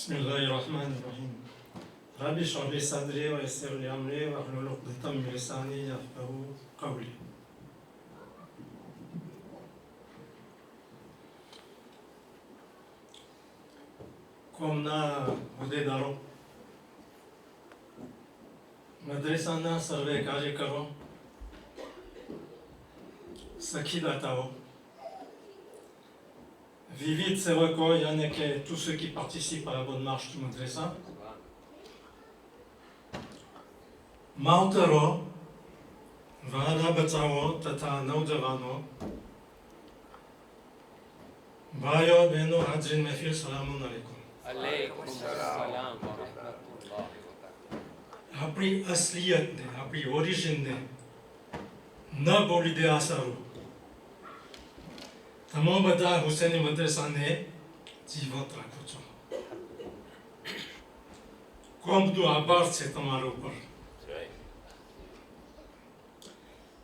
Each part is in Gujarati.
بسم الله الرحمن الرحيم رب اشرح لي صدري ويسر لي أمري واحلل عقدة من لساني يفقهوا قولي. કોમના હોદ્દેદારો, મદ્રેસાના સર્વે કાર્યકરો, સખીદાતાઓ, vivid sévako, yani que tous ceux qui participent à la bonne marche du madrasa, Mautero, Vahana Batao, Tata Naudavano, Bayo Beno Hadrin Mefir, Salamun alaikum. Alaikum salam wa rahmatullahi wa barakatuh. આપણી અસલિયતને, આપણી ઓરિજિનને ન ભૂલી દે આ સારું. તમે બધા હુસૈની મદ્રેસાને જીવંત રાખો છો. ખૂબ બધું આભાર છે તમારા ઉપર.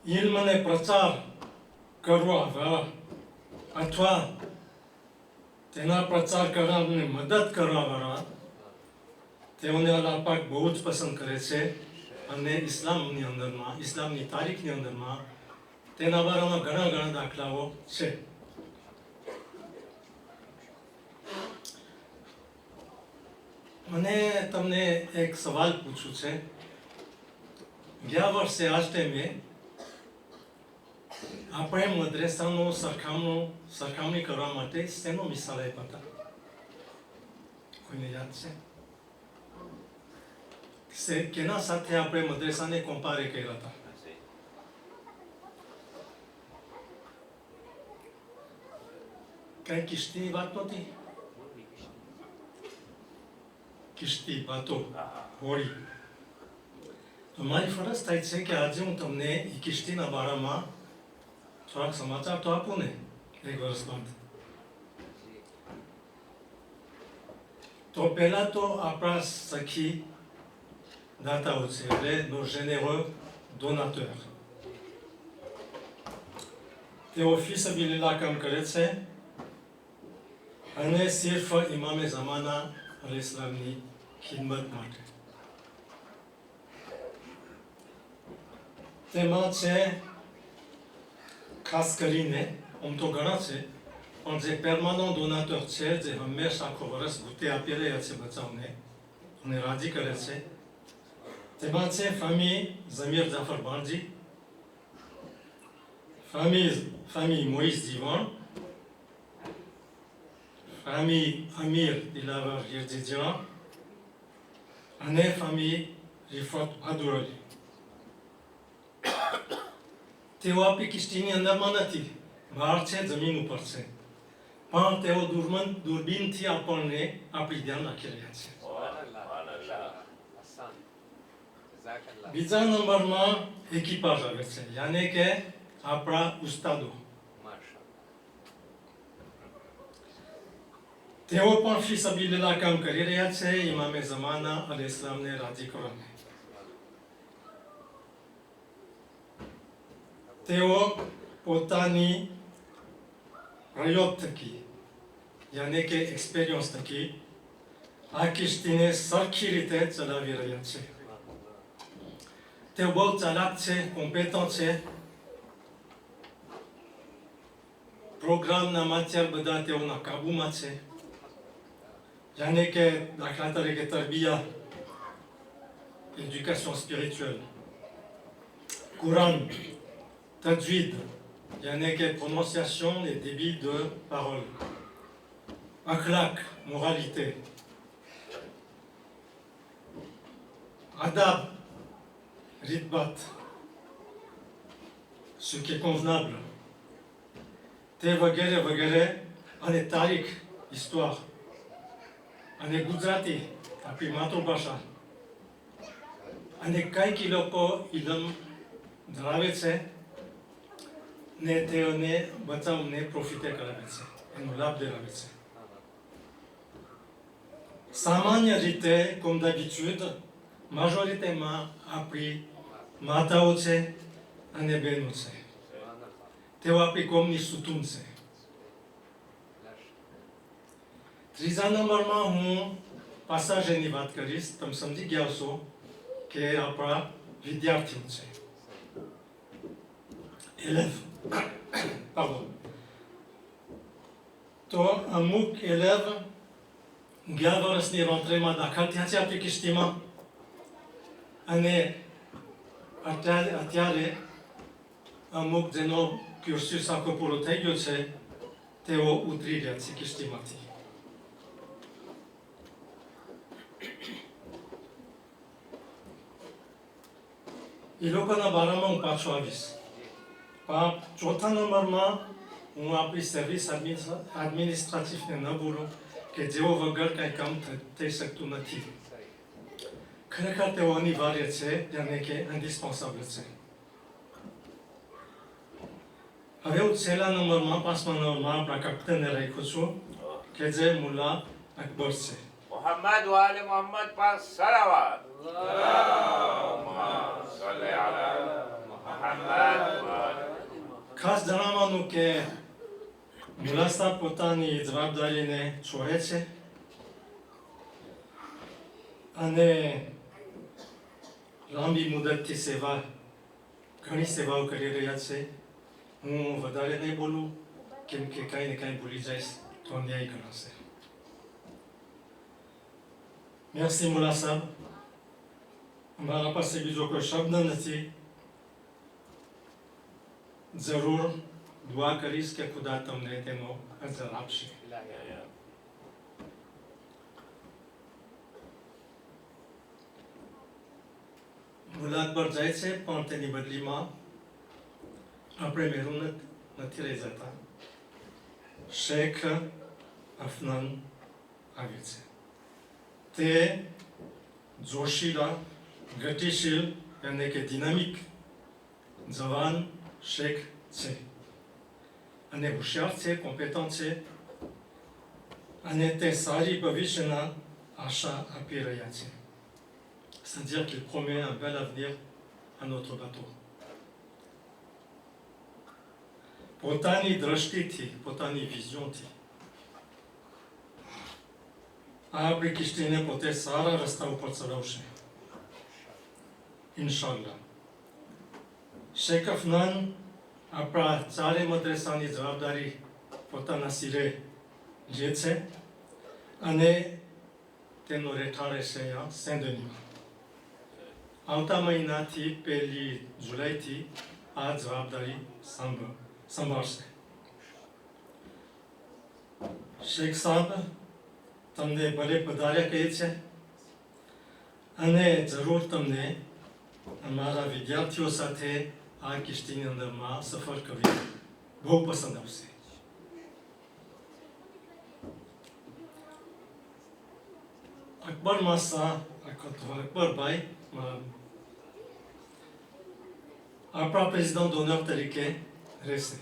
ઇલ્મને પ્રચાર કરવા અથવા તેના પ્રચાર કરવાને મદદ કરવાવાળા તેઓને અલ્લાહ પાક બહુ જ પસંદ કરે છે અને ઇસ્લામની અંદરમાં, ઇસ્લામની તારીખની અંદરમાં તેના બારામાં ઘણા ઘણા દાખલાઓ છે. મને તમને એક સવાલ પૂછવું છે. ગયા વર્ષે આ જ ટાઈમે આપણે મદ્રેસાનું સરખામણી કરવા માટે શેનો મિસાલ આપ્યા હતા? કોઈને યાદ છે? કેના સાથે આપણે મદ્રેસાને કમ્પેર કર્યા હતા? કઈ કિશ્તીની વાત નહોતી? કિશ્તી વાતો, હોળી. તો મારી ફરજ થાય છે કે આજે હું તમને એ કિશ્તીના બારામાં થોડાક સમાચાર તો આપું ને, એક વર્ષ બાદ. તો પહેલા તો આપણા સખી દાતાઓ છે, એટલે nos généreux donateurs. તેઓ ફી સબીલિલ્લાહ કામ કરે છે અને સિર્ફ ઇમામે ઝમાના અલ ઇસ્લામની ખિદમત માટે. તેમાં છે ખાસ કરીને, આમ તો ઘણા છે, પણ જે permanent donateur છે, જે હંમેશા આખો વર્ષ ભૂતે આપી રહ્યા છે બચાવને અને રાજી કરે છે, તેમાં છે famille Zamir Jafar Banji, famille Moïse Divan, famille Amir Dilavar Yerdidian અને famille Rifat Adourali. તેઓ આપણી કિશ્તીની અંદરમાં નથી, બહાર છે, જમીન ઉપર છે, પણ તેઓ દૂરબીનથી આપણને આપણી ધ્યાન રાખી રહ્યા છે. બીજા નંબરમાં એકિપાજ આવે છે, યાને કે આપણા ઉસ્તાદો. તેઓ પણ ફી સબીલિલ્લાહ કામ કરી રહ્યા છે ઇમામે ઝમાના અલ ઇસ્લામને રાજી કરવાને. તેઓ પોતાની પ્રયોગ થકી, યાને કે એક્સપિરિયન્સ થકી આ કિશ્તીને સરખી રીતે ચલાવી રહ્યા છે. તેઓ બહુ ચાલાક છે, કોમ્પેટન્ટ છે. પ્રોગ્રામના માત્યાર બધા તેઓના કાબુમાં છે. યાને કે દાખલા તરીકે તરબિયા, એજ્યુકેશન સ્પિરિચ્યુઅલ, કુરાન, tajwid, yani que prononciation et débit de parole, akhlaq, moralité, adab, ritbat, ce qui est convenable, te vagere vagere, ane tarik, histoire, ane Gujarati, આપણી માતૃભાષા, અને કઈક ઈ લોકો ઇલમ ધરાવે છે ને તેઓને બચાવને પ્રોફિટે કરાવે છે, એનો લાભ ધરાવે છે. સામાન્ય રીતે, comme d'habitude, majoritairement આપણી માતાઓ છે અને બહેનો છે. તેઓ આપણી કોમની સુતૂન છે. ત્રીજા નંબરમાં હું પાસા જેની વાત કરીશ તમે સમજી ગયા છો કે આપણા વિદ્યાર્થીઓ છે 11 pardon તો અમુક 11 11 વર્ષની રોન્ટ્રેમાં દાખલ થયા છે આપણી કિસ્તીમાં અને અત્યારે અમુક જેનો ક્યુર્સિસ આખો પૂરો થઈ ગયો છે તેઓ ઉતરી રહ્યા છે કિસ્તીમાંથી એ લોકોના બારામાં હું પાછો આવીશ ચોથા નંબરમાં હું આપણી સર્વિસ એડમિનિસ્ટ્રેટિવને ન ભૂલું કે જેઓ વગર કંઈ કામ થઈ શકતું નથી ખરેખર તેઓ અનિવાર્ય છે યાની કે ઇન્ડિસ્પોન્સેબલ છે હવે હું છેલ્લા નંબરમાં 5મા નંબરમાં આપણા કેપ્ટનને રાખ્યો છું કે જે મુલ્લા અકબર છે मोहम्मद वाले मोहम्मद पाक सलावत ખાસ જણાવવાનું કે મુલ્લા સાહેબ પોતાની જવાબદારીને છોડે છે અને લાંબી મુદતથી ઘણી સેવાઓ કરી રહ્યા છે હું વધારે નહીં બોલું કેમ કે કંઈ ને કંઈ ભૂલી જઈશ તો અન્યાય ગણાશે merci મુલ્લા સાહેબ મારા પાસે બીજો કોઈ શબ્દ નથી જરૂર દુઆ કરીશ કે ખુદા તમને તેનો અજર આપશે મુલ્લા અકબર જાય છે પણ તેની બદલીમાં આપણે મહેરૂમ નથી રહી જતા શેખ અફનાન આવે છે તે જોશીલા ગતિશીલ એટલે કે ડિનામિક જવાન શેખ છે અને હોશિયાર છે કોમ્પેટન્ટ છે અને તે સારી ભવિષ્યના આશા આપી રહ્યા છે c'est-à-dire qu'il promet un bel avenir à notre bateau પોતાની દ્રષ્ટિથી પોતાની વિઝનથી આપણી કિસ્તીને પોતે સારા રસ્તા ઉપર ચલાવશે ઇન્શાલ્લાહ શેખ અફનાન આપણા ચારે મદ્રેસાની જવાબદારી પોતાના સિરે લે છે અને તેનો રહેઠાણ રહેશે અહીંયા સેન્ડનીમાં આવતા મહિનાથી 1 જુલાઈથી આ જવાબદારી સંભાળશે શેખ સાહેબ તમને ભલે પધાર્યા કહે છે અને જરૂર તમને અમારા વિદ્યાર્થીઓ સાથે આ કિસ્તીની અંદરમાં સફર કરવી બહુ પસંદ આવશે અકબર માસા અકબરભાઈ આપણા પ્રેસિડન્ટ ડોનર તરીકે રહેશે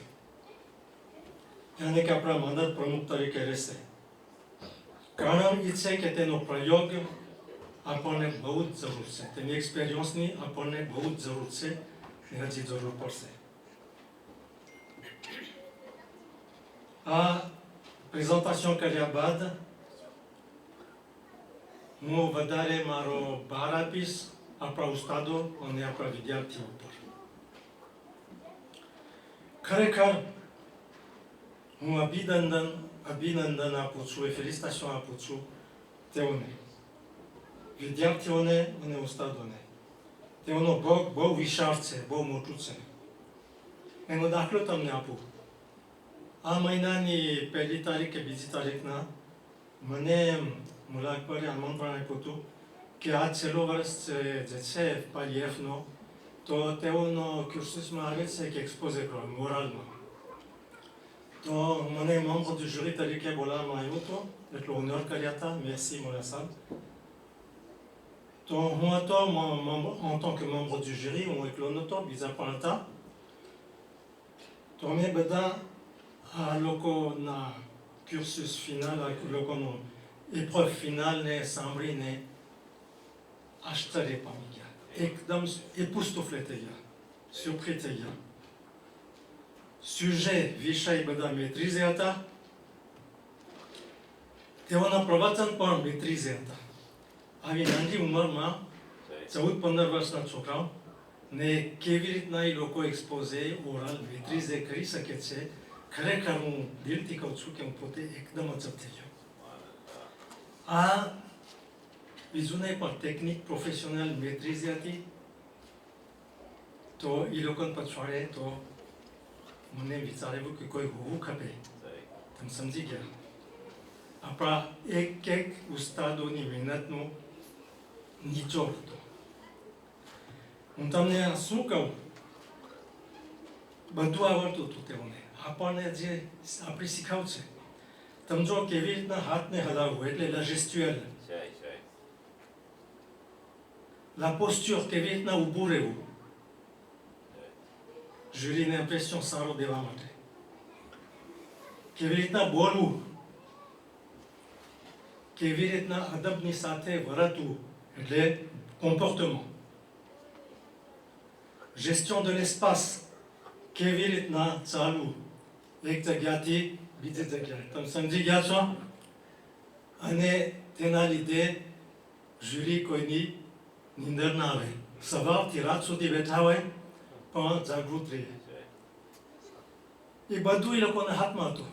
યાની કે આપણા મદદ પ્રમુખ તરીકે રહેશે કારણ એ છે કે તેનો પ્રયોગ આપણને બહુ જ જરૂર છે તેની એક્સપિરિયન્સની આપણને બહુ જ જરૂર છે અને હજી જરૂર પડશે આ પ્રેઝન્ટેશન કર્યા બાદ હું વધારે મારો ભાર આપીશ આપણા ઉસ્તાદો અને આપણા વિદ્યાર્થીઓ પર ખરેખર હું અભિનંદન આપું છું એ ફેલિસ્ટેશન આપું છું તેઓને વિદ્યાર્થીઓને અને ઉસ્તાદોને તેઓનો ભોગ બહુ વિશાળ છે બહુ મોટું છે એનો દાખલો તમને આપું આ મહિનાની 1 તારીખ કે 2 તારીખના મને મુલ્લા અકબરે આમંત્રણ આપ્યું હતું કે આ છેલ્લો વર્ષ જે છે પાલીએફનો તો તેઓનો ક્યુર્સિસમાં આવે છે કે એક્સપોઝે કરવા મોરાલમાં તો મને મેમ્બર du jury તરીકે બોલાવવામાં આવ્યો હતો એટલો ઓનર કર્યા હતા merci મુલ્લા સાહેબ તો હું હતો en tant que membre du jury હું એકલો નહોતો બીજા પણ હતા તો અમે બધા આ લોકોના ક્યુર્સિસ ફિનાલ આ લોકોનો એપ્રોવ ફિનાલને સાંભળીને આશ્ચર્ય પામી ગયા એકદમ époustouflé થઈ ગયા surpris થઈ ગયા sujet વિષય બધા મેત્રીઝે હતા તેઓના પ્રવચન પણ મેત્રીઝે હતા આવી નાની ઉંમરમાં સહી 14-15 વર્ષના છોકરાઓ ને કેવી રીતના એ લોકો એક્સપોઝે ઓરલ મેટ્રીઝે કરી શકે છે, ખરેખર હું દિલથી કહું છું કે હું પોતે એકદમ અચબ થઈ ગયો. આ બીજું નહીં પણ ટેકનિક પ્રોફેશનલ મેટ્રીઝ હતી, તો એ લોકોને પછવાડે તો મને વિચાર આવ્યો કે કોઈ હોવું ખપે. સહી તમે સમજી ગયા? આપણા એક ઉસ્તાદોની મહેનતનો નીચોડ હતો. હું તમને શું કહું, બધું આવડતું હતું તેઓને. આપણને જે આપણી શીખાવ છે, તમે જો કેવી રીતના હાથને હલાવવું, એટલે la gestuelle, સહી સહી la posture, કેવી રીતના ઊભું રહેવું, જ્યુરીને ઇમ્પ્રેશન સારો દેવા માટે, કેવી રીતના બોલવું, કેવી રીતના અદબની સાથે વર્તવું, એટલે comportement, gestion de l'espace, કેવી રીતના ચાલવું એક જગ્યાથી બીજી જગ્યાએ. તમે સમજી ગયા છો? અને તેના લીધે જ્યુરી કોઈની નીંદર ના આવે, સવારથી રાત સુધી બેઠા હોય પણ જાગૃત રહે. એ બધું એ લોકોના હાથમાં હતું.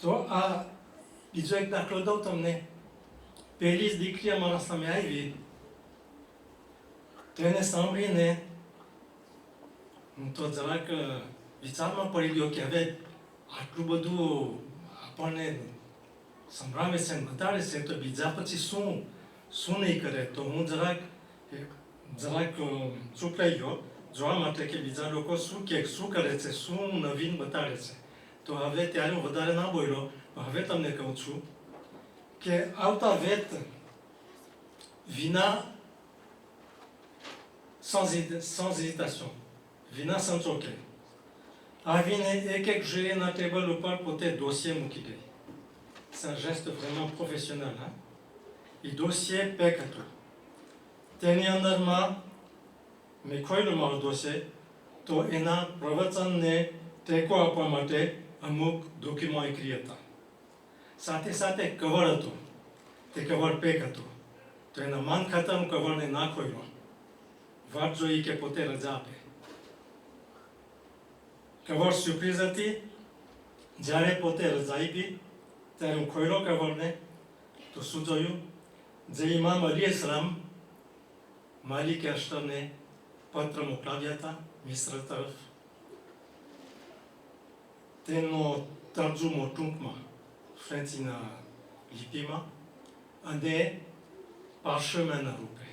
તો આ બીજો એક દાખલો દઉં તમને. પહેલી જ દીકરી અમારા સામે આવી, તો એને સાંભળીને હું તો જરાક વિચારમાં પડી ગયો કે હવે આટલું બધું આપણને સંભળાવે છે, બતાડે છે, તો બીજા પછી શું નહીં કરે. તો હું જરાક ચૂપ રહી ગયો જોવા માટે કે બીજા લોકો શું કરે છે, શું નવીન બતાડે છે. તો હવે ત્યારે હું વધારે ના બોલ્યો, પણ હવે તમને કહું છું કે આવતા વેત વિના sans hésitation, વિના સંચોકે આવીને એક જ્યુરીના ટેબલ ઉપર પોતે ડોસિયર મૂકી ગઈ. C'est un geste vraiment professionnel. એ ડોસિયર પેક હતું. તેની અંદરમાં મેં ખોલ્યું મારું ડોસિયર, તો એના પ્રવચનને ટેકો આપવા માટે અમુક ડોક્યુમેન્ટ એક્રી હતા. સાથે સાથે કવર હતો, તે કવર પેક હતું. તો એના માન ખાતર હું કવરને ના ખોલ્યો, વાત જોઈ કે પોતે રજા આપે. કવર સરપ્રાઈઝ હતી. જ્યારે પોતે રજા આપી ત્યારે હું ખોલ્યો કવરને, તો શું જોયું? જે ઇમામ અલી ઇસ્લામ માલિક અશરફને પત્ર મોકલાવ્યા હતા મિસ્ર તરફ, તેનો તર્જુમો ટૂંકમાં ફ્રેન્ચીના લિપિમાં અને પાર્શમેના રૂપે.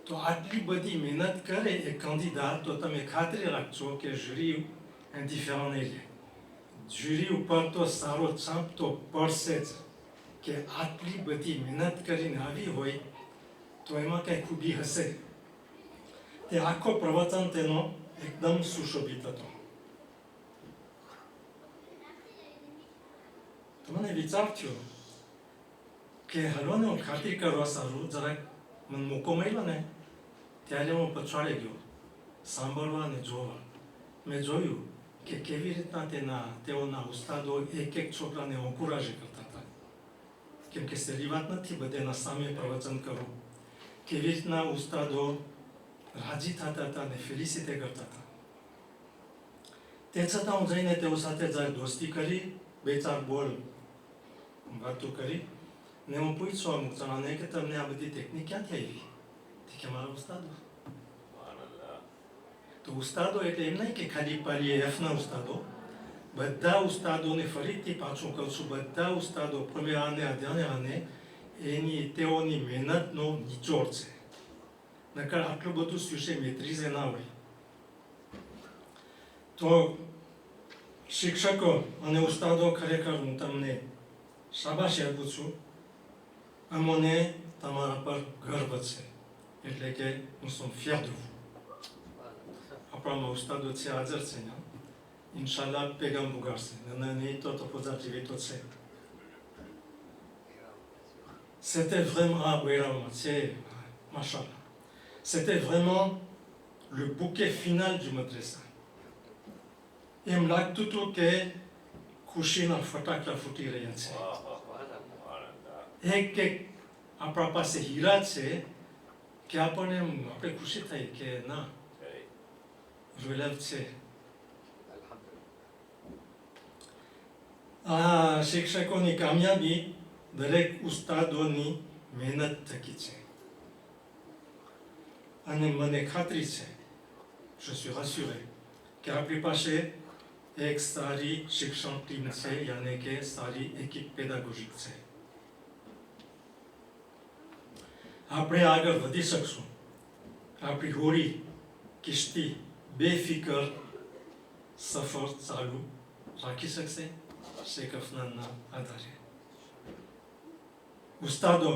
તો આટલી બધી મહેનત કરે એ કેન્ડિડેટ, તો તમે ખાતરી રાખજો કે જ્યુરી ઇન્ડિફરન્ટ નહીં રહે. જ્યુરી ઉપર તો સારો છાપ તો પડશે જ કે આટલી બધી મહેનત કરીને આવી હોય તો એમાં કંઈ ખૂબી હશે. તે આખો પ્રવચન તેનો એકદમ સુશોભિત હતો. તો મને વિચાર થયો કે હલોને હું ખાતરી કરવા સારું જરાક મને મોકો મળ્યો ને, ત્યારે હું પછાડી ગયો સાંભળવા અને જોવા. મેં જોયું કે કેવી રીતના તેઓના ઉસ્તાદો એક છોકરાને એન્કોરેજ કરતા હતા. કેમ કે સહેલી વાત નથી બધાના સામે પ્રવચન કરો. કેવી રીતના ઉસ્તાદો રાજી થતા હતા અને ફેલિસિટે કરતા હતા. તે છતાં હું જઈને તેઓ સાથે જ્યારે દોસ્તી કરી, 2-4 બોલ વાતો કરી, ને હું પૂછ્યો અમુક જણાને કે તમને આ બધી ટેકનિક ક્યાંથી આવી? કે મારા ઉસ્તાદો. તો ઉસ્તાદો એટલે એમ નહીં કે ખાલી પાલી એફના ઉસ્તાદો, બધા ઉસ્તાદોને ફરીથી પાછું કહું છું, બધા ઉસ્તાદો પ્રમેયાને અધ્યાયને એની તેઓની મહેનતનો નિચોડ છે. નકર આટલું બધું સુશે મેત્રીઝે ના હોય. તો શિક્ષકો અને ઉસ્તાદો ખરેખર હું તમને શાબાશી આપું છું. અમને તમારા પર ગર્વ છે, એટલે કે હું છું fier de vous. આપણામાં ઉસ્તાદો છે, હાજર છે અહીંયા. ઇન્શાલ્લાહ પેગામ ઉગાડશે, અને નહીં તો પોઝિટિવ તો છે. C'était vraiment, ah oui, c'est, machallah, c'était vraiment le bouquet final du madrasa. એમ લાગતું હતું કે ખુશીના ફટાકડા ફૂટી રહ્યા છે. એક આપણા પાસે હીરા છે કે આપણે ખુશી થઈ કે ના રિલેવ છે. આ શિક્ષકોની કામયાબી દરેક ઉસ્તાદોની મહેનત થકી છે અને મને ખાતરી છે, je suis rassuré કે આપણી પાસે એક સારી શિક્ષણ ટીમ છે, યાની કે સારી એકિપ પેડાગોજિક છે. આપણે આગળ વધી શકશું. આપણી હોળી કિશ્તી બેફિકર સફર ચાલુ રાખી શકશે શેખ અફનાનના આધારે. ઉસ્તાદો,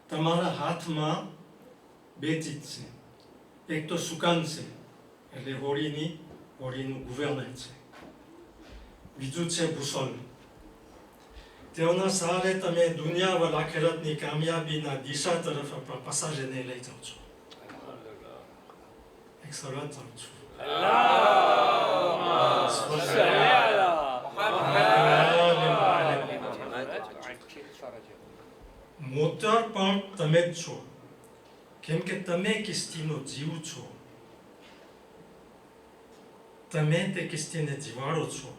તમારા હાથમાં બે ચીજ છે. એક તો સુકાન છે, એટલે હોળીનું ગુવેર્નર છે. બીજું છે ભૂસોલ. તેઓના સહારે તમે દુનિયા વલ આખિરતની કામયાબીના દિશા તરફ આપણા પસાજને લઈ જાઓ છો. એક સલાત ચાલુ છું. મોટર પણ તમે જ છો, કેમ કે તમે કિસ્તીનો જીવ છો. તમે તે કિસ્તીને જીવાડો છો.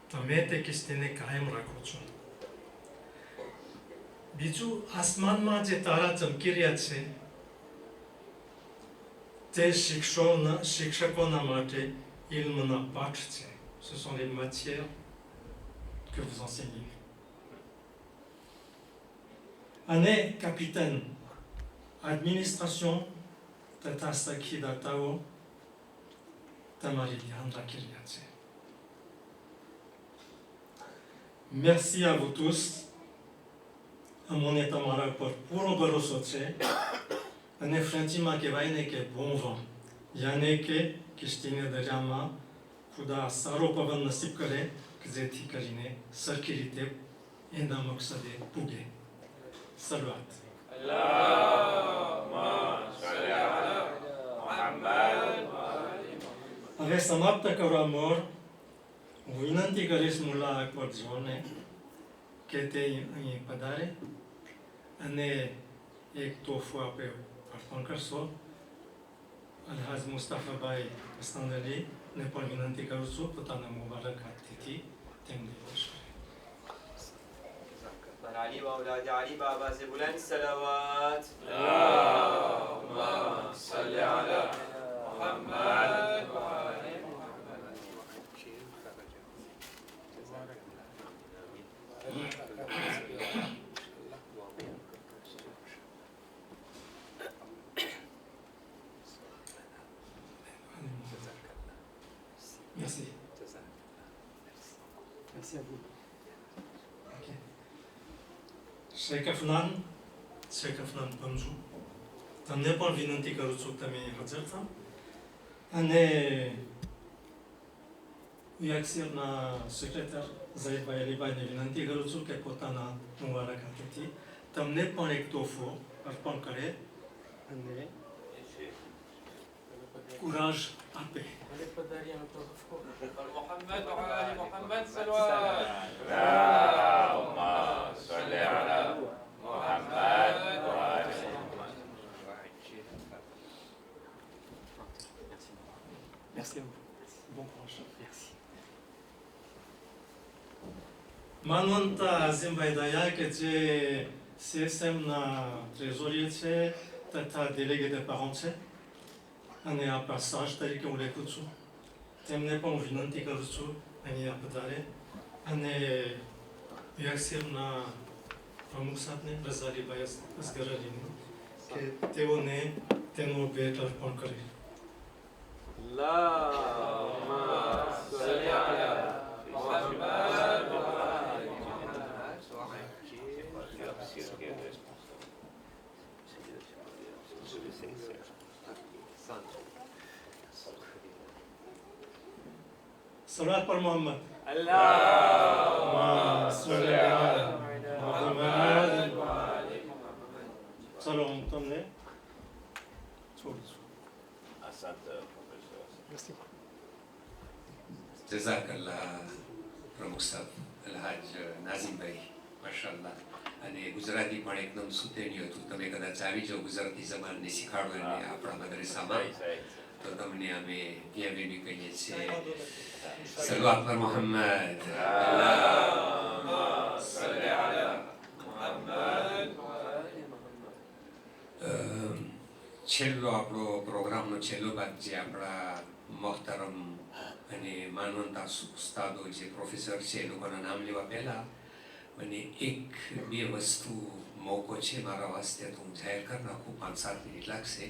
તમે તે કિસ્તીને કાયમ રાખો છો. બીજું, આસમાનમાં જે તારા ચમકી રહ્યા છે તે શિક્ષકોના માટે ઇલ્મના પાઠ છે. Ce sont les matières que vous enseignez. અને capitaine, administration તથા સખીદાતાઓ તમારી ધ્યાન રાખી રહ્યા છે. Merci à vous tous. અમને તમારા પર પૂરો ભરોસો છે અને ફ્રેન્ચીમાં કહેવાય ને કે bon vent, યાને કે કિશ્તીને દરિયામાં ખુદા સારો પવન નસીબ કરે કે જેથી કરીને સરખી રીતે એના મકસદે પૂગે. સલવાત. હવે સમાપ્ત કરવા મોર હું વિનંતી કરીશ મુલ્લા અકબર જીઓને કે તે અહીં પધારે અને એક તોહફો આપણે અર્પણ કરશો. અલહાજ મુસ્તાફાભાઈ અસ્તાંદલી ને પણ વિનંતી કરું છું પોતાના મુબારક હાથથી તેમને પેશ કરે. علی مولاد علی بابا سے بلند صلوات. اللهم صل على محمد وعلى Merci. Merci à vous. Okay. Sheikh અફનાન પંજુ, તમને પણ વિનંતી કરું છું તમે હાજર થાઓ અને યુએક્સીના સેક્રેટર ઝહીરભાઈ અલીભાઈને વિનંતી કરું છું કે પોતાના મુબારક હાથેથી તમને પણ એક તોહફો અર્પણ કરે અને કુરાજ આપે. محمد وعلى آل محمد صلوات. اللهم صل على محمد وعلى Merci à vous. Bon courage. Merci. માનવંતા આઝીમભાઈ દયા કે જે સીએસએમના ટ્રેઝોરીએ છે તથા ડેલેગે de parents છે અને આપણા સાજ તરીકે હું લેખું છું, તેમને પણ હું વિનંતી કરું છું અહીંયા પધારે અને યુએક્સીએમના પ્રમુખ સાહેબને રઝાલીભાઈ અસગર અલીને કે તેઓને તેનો ભેટ અર્પણ કરે. اللهم صل على محمد સલાત પર મોહમ્મદ. اللهم صل على محمد. ચલો હું તમને છોડું છું. Asante, professor. جزاك الله प्रमुख साहब अलहाज नाजिम भाई माशाल्लाह અને ગુજરાતી પણ એકદમ સુતેન્યું હતું. તમે કદાચ આવી જાઓ ગુજરાતી જબાનને શીખાડો એને આપણા મદરેસામાં તો તમને અમે બિયાબી કહીએ છીએ. સલવાત પર મોહમ્મદ. છેલ્લો આપણો પ્રોગ્રામનો છેલ્લો ભાગ જે આપણા મોહતરમ અને માનવંતા ઉસ્તાદો જે પ્રોફેસર છે એ લોકોના નામ લેવા પહેલાં મને એક બે વસ્તુ મોકો છે મારા વાસ્તે તો હું જાહેર કરી નાખું. 5-7 મિનિટ લાગશે.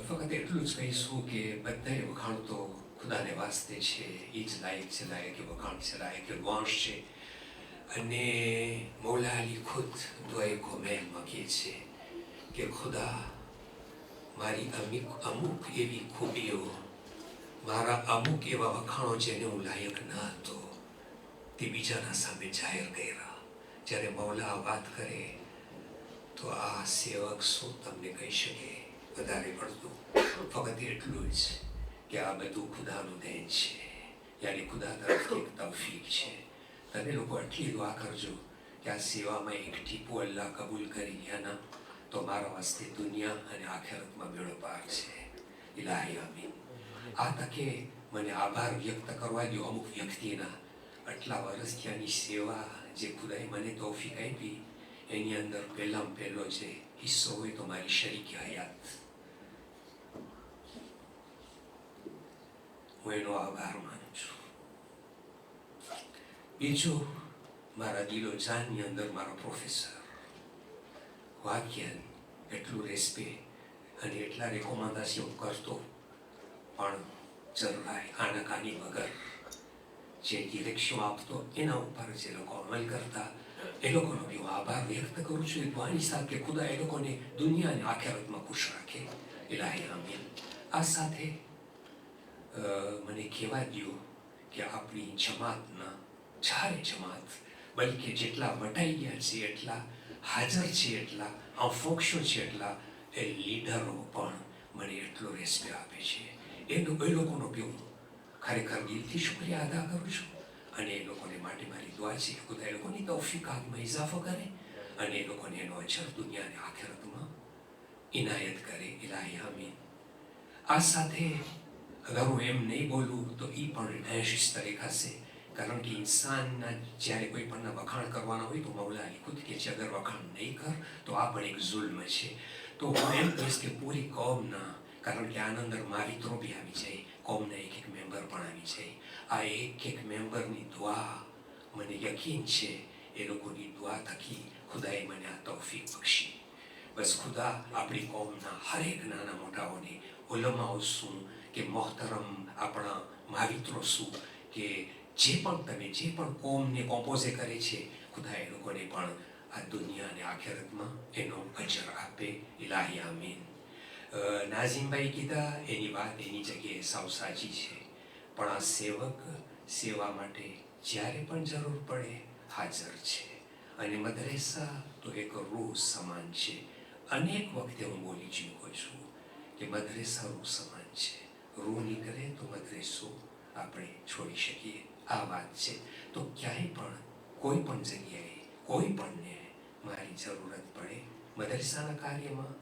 ફક્ત એટલું જ કહીશું કે બધાએ વખાણ તો ખુદાને વાસ્તે છે, એ જ લાયક છે, લાયક એ વખાણ છે, લાયક એ વાંશ છે. અને મૌલા અલી ખુદ દુઆએ કોમેલમાં કહે છે કે ખુદા મારી અમુક એવી ખૂબીઓ, મારા અમુક એવા વખાણો જેને હું લાયક ન હતો તે બીજાના સામે જાહેર કર્યા. જ્યારે મૌલા વાત કરે તો આ સેવક શું તમને કહી શકે વધારે પડતું? ફક્ત એટલું જ કે આ બધું ખુદાનું દેન છે, યાની ખુદા તરફથી એક તૌફીક છે. તમે લોકો આટલી દુઆ કરજો કે આ સેવામાં એક ટીપું અલ્લાહ કબૂલ કરી ગયા ના તો મારા વાસ્તે દુનિયા અને આખિરતમાં બેડો પાર છે. ઇલાહી આમીન. આ તકે મને આભાર વ્યક્ત કરવા દો અમુક વ્યક્તિના. આટલા વર્ષ ત્યાંની સેવા જે ખુદાએ મને તૌફીક આપી એની અંદર પહેલામાં પહેલો જે હિસ્સો હોય તો મારી શરીકે હયાત. હું એનો આભાર માનું છું. બીજું, મારા દિલો જાનની અંદર મારા પ્રોફેસર વાક્યન એટલું રેસ્પેક્ટ અને એટલા રેકોમેન્ડેશન કરતો પણ જરાય આનાકાની વગર જે ડિરેક્શન આપતો એના ઉપર જે લોકો અમલ કરતા એ લોકોનો બી હું આભાર વ્યક્ત કરું છું. એ દુઆની સાથે કે ખુદા એ લોકોને દુનિયા અને આખિરતમાં ખુશ રાખે. ઇલાહી આમીન. આ સાથે મને કહેવા દો કે આપણી જમાતના ચારે જમાત બલકે જેટલા વટાઈ ગયા છે એટલા હાજર છે એટલા અફોક્ષો છે એટલા એ લીડરો પણ મને એટલો રેસ્પેક્ટ આપે છે. એ લોકોનો બી હું ખરેખર દિલથી શુક્રિયા અદા કરું છું. અને એ લોકોને માટે મારી દુઆ છે કે ખુદા એ લોકોની તૌફીકાતમાં ઇજાફો કરે અને એ લોકોને એનો અજર દુનિયા અને આખિરતમાં ઇનાયત કરે. ઇલાહી આમીન. આ સાથે અગર હું એમ નહીં બોલું તો એ પણ નૈશિસ તરીકા છે. કારણ કે ઇન્સાનના જ્યારે કોઈ પણના વખાણ કરવાના હોય તો મૌલા અલી ખુદ કે છે અગર વખાણ નહીં કર તો આ પણ એક જુલ્મ છે. તો હું એમ કહીશ કે પૂરી કોમના, કારણ કે આના અંદર માવિત્રો બી આવી જાય, કોમના એક એક મેમ્બર પણ આવી જાય. આ એક એક મેમ્બરની દુઆ મને યકીન છે એ લોકોની દુઆ થકી ખુદાએ મને આ તૌફીક બક્ષી. બસ ખુદા આપણી કોમના હરેક નાના મોટાઓને ઉલમાઓ શું કે મોહતરમ આપણા માવિત્રો શું કે જે પણ તમે જે પણ કોમને કોમ્પોઝે કરે છે ખુદા એ લોકોને પણ આ દુનિયા અને આખિરતમાં એનો અજર આપે. ઇલાહી આમીન. નાઝીમભાઈ કીધા એની વાત એની જગ્યાએ સાવ સાચી છે. પણ આ સેવક સેવા માટે જ્યારે પણ જરૂર પડે હાજર છે. અને મદરેસા તો એક રૂહ સમાન છે. અનેક વખતે હું બોલી ચૂક્યો છું કે મદરેસા રૂહ સમાન છે. રૂહ નીકળે તો મદરેસો આપણે છોડી શકીએ. આ વાત છે. તો ક્યાંય પણ કોઈ પણ જગ્યાએ કોઈ પણને મારી જરૂરત પડે મદરસાના કાર્યમાં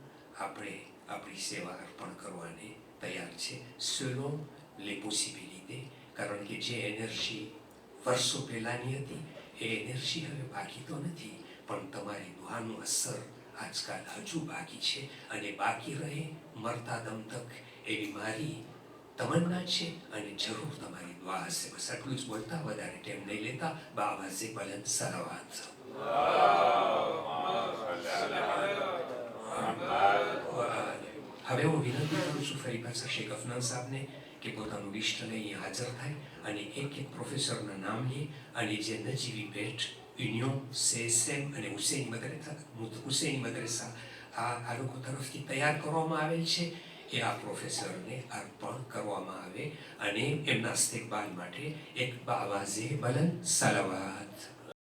આપણે આપણી સેવા અર્પણ કરવાને તૈયાર છે. selon les possibilités. કારણ કે જે એનર્જી વર્ષો પહેલાંની હતી એ એનર્જી હવે બાકી તો નથી પણ તમારી દુઆનું અસર આજકાલ હજુ બાકી છે અને બાકી રહે મરતા દમ તક એવી મારી તમન્ના છે અને જરૂર તમારી દુઆ હશે. બસ આટલું જ બોલતા વધારે ટાઈમ નહીં લેતા. બાવાઝે બલંદ સલાવાત. હવે હું વિનંતી કરું છું ફરી પાછા શેખ અફનાન સાહેબને કે પોતાનું લિસ્ટ લઈ હાજર થાય અને એક એક પ્રોફેસરના નામ લે અને જે નજીવી ભેટ યુનિયન CSM અને હુસૈની મદરેસા આ લોકો તરફથી તૈયાર કરવામાં આવેલ છે એ આ પ્રોફેસરને અર્પણ કરવામાં આવે અને એમના ઇસ્તેકબાલ માટે એક બાવાઝે બલંદ સલાવાત.